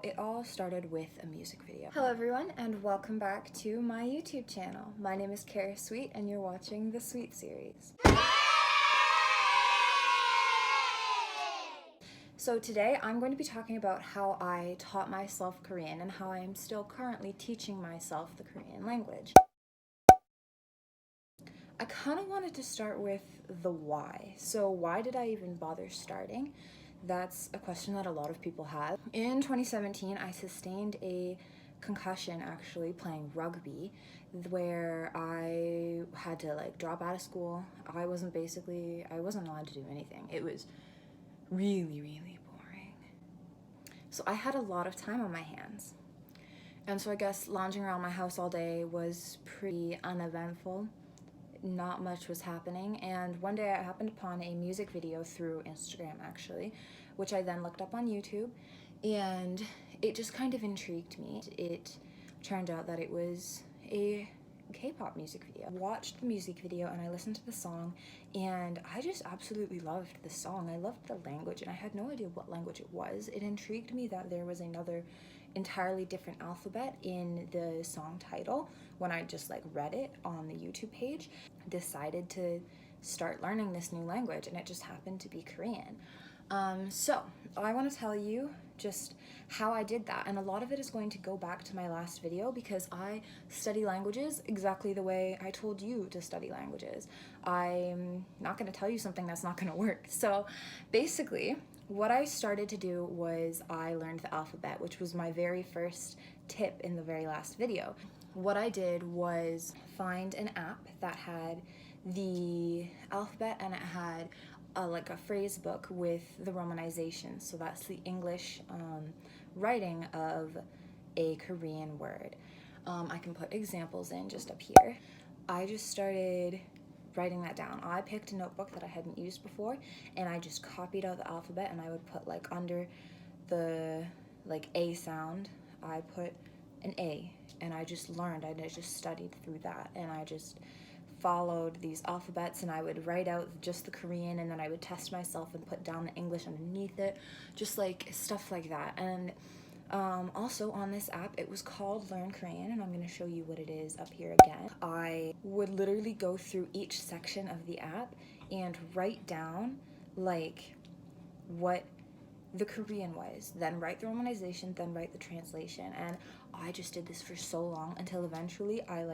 It all started with a music video. Hello everyone, and welcome back to my YouTube channel. My name is Kara Sweet, and you're watching the Sweet series. So today I'm going to be talking about how I taught myself Korean and how I am still currently teaching myself the Korean language. I kind of wanted to start with the why. So why did I even bother starting? That's a question that a lot of people have. In 2017, I sustained a concussion actually playing rugby, where I had to drop out of school. I wasn't allowed to do anything. It was really, really boring. So I had a lot of time on my hands. And so I guess lounging around my house all day was pretty uneventful. Not much was happening, and one day I happened upon a music video through Instagram actually, which I then looked up on YouTube, and it just kind of intrigued me. It turned out that it was a K-pop music video. I watched the music video and I listened to the song, and I just absolutely loved the song. I loved the language, and I had no idea what language it was. It intrigued me that there was another entirely different alphabet in the song title. When I just read it on the YouTube page, decided to start learning this new language, and it just happened to be Korean. So I want to tell you just how I did that, and a lot of it is going to go back to my last video because I study languages exactly the way I told you to study languages. I'm not going to tell you something that's not going to work. So basically, what I started to do was I learned the alphabet, which was my very first tip in the very last video. What I did was find an app that had the alphabet, and it had a phrase book with the romanization. So that's the English writing of a Korean word. I can put examples in just up here. I just started writing that down. I picked a notebook that I hadn't used before, and I just copied out the alphabet, and I would put under the A sound, I put an A, and I just learned. I just studied through that, and I just followed these alphabets, and I would write out just the Korean, and then I would test myself and put down the English underneath it, just stuff like that. And also on this app, it was called Learn Korean, and I'm going to show you what it is up here again. I would literally go through each section of the app and write down what the Korean was, then write the romanization, then write the translation. And I just did this for so long until eventually I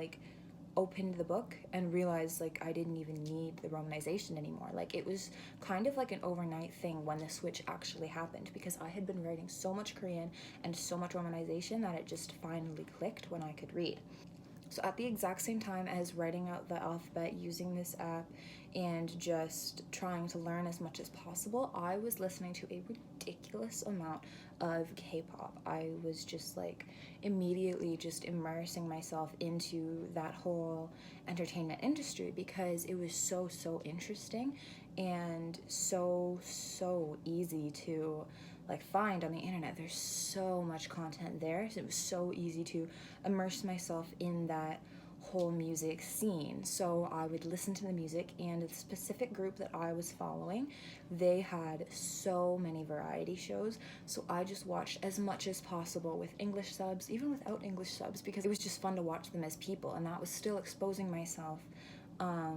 opened the book and realized I didn't even need the romanization anymore. It was kind of an overnight thing when the switch actually happened, because I had been writing so much Korean and so much romanization that it just finally clicked when I could read. So at the exact same time as writing out the alphabet using this app and just trying to learn as much as possible, I was listening to a ridiculous amount of K-pop. I was just immediately just immersing myself into that whole entertainment industry because it was so interesting and so easy to find on the internet. There's so much content there, so it was so easy to immerse myself in that whole music scene. So I would listen to the music, and the specific group that I was following, they had so many variety shows, so I just watched as much as possible with English subs, even without English subs, because it was just fun to watch them as people, and that was still exposing myself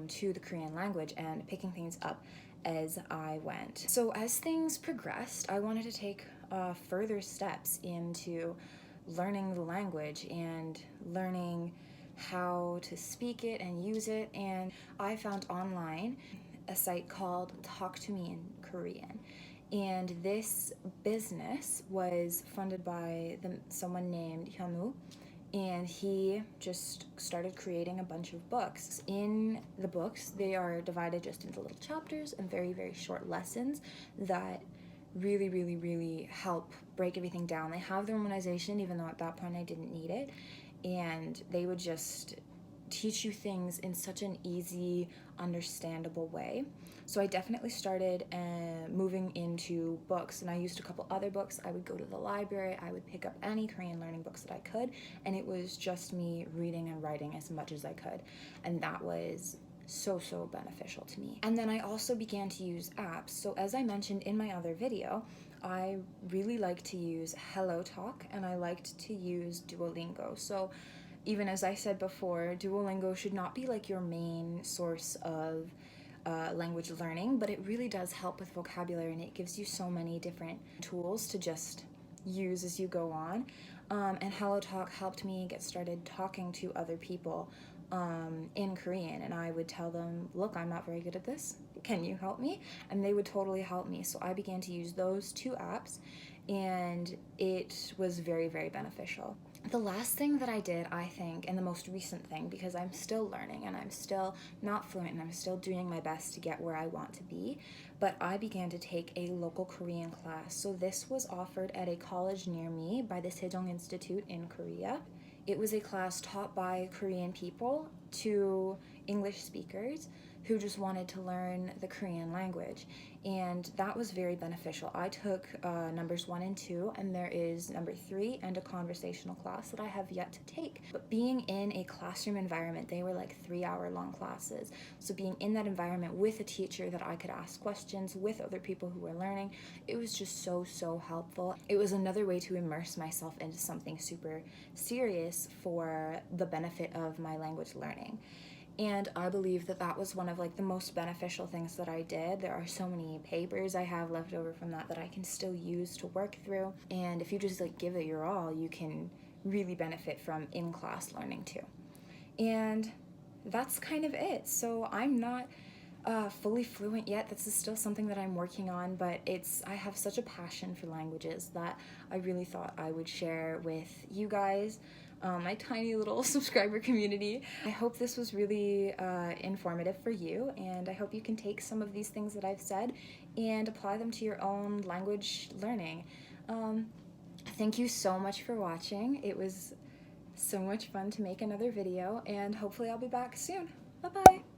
to the Korean language and picking things up as I went. So as things progressed, I wanted to take further steps into learning the language and learning how to speak it and use it, and I found online a site called Talk to Me in Korean. And this business was funded by someone named Hyunwoo, and he just started creating a bunch of books. In the books, they are divided just into little chapters and very short lessons that really help break everything down. They have the romanization, even though at that point I didn't need it, and they would just teach you things in such an easy, understandable way. So I definitely started moving into books, and I used a couple other books. I would go to the library, I would pick up any Korean learning books that I could, and it was just me reading and writing as much as I could, and that was so beneficial to me. And then I also began to use apps. So as I mentioned in my other video, I really like to use HelloTalk, and I liked to use Duolingo. So even as I said before, Duolingo should not be like your main source of language learning, but it really does help with vocabulary, and it gives you so many different tools to just use as you go on. And HelloTalk helped me get started talking to other people in Korean, and I would tell them, look, I'm not very good at this. Can you help me? And they would totally help me. So I began to use those two apps, and it was very, very beneficial. The last thing that I did, I think, and the most recent thing, because I'm still learning and I'm still not fluent and I'm still doing my best to get where I want to be, but I began to take a local Korean class. So this was offered at a college near me by the Sejong Institute in Korea. It was a class taught by Korean people to English speakers who just wanted to learn the Korean language, and that was very beneficial. I took numbers 1 and 2, and there is number 3 and a conversational class that I have yet to take. But being in a classroom environment, they were like 3-hour-long classes, so being in that environment with a teacher that I could ask questions with other people who were learning, it was just so helpful. It was another way to immerse myself into something super serious for the benefit of my language learning. And I believe that that was one of like the most beneficial things that I did. There are so many papers I have left over from that I can still use to work through. And if you just like give it your all, you can really benefit from in-class learning too. And that's kind of it. So I'm not fully fluent yet. This is still something that I'm working on, but I have such a passion for languages that I really thought I would share with you guys, my tiny little subscriber community. I hope this was really informative for you, and I hope you can take some of these things that I've said and apply them to your own language learning. Thank you so much for watching. It was so much fun to make another video, and hopefully I'll be back soon. Bye-bye!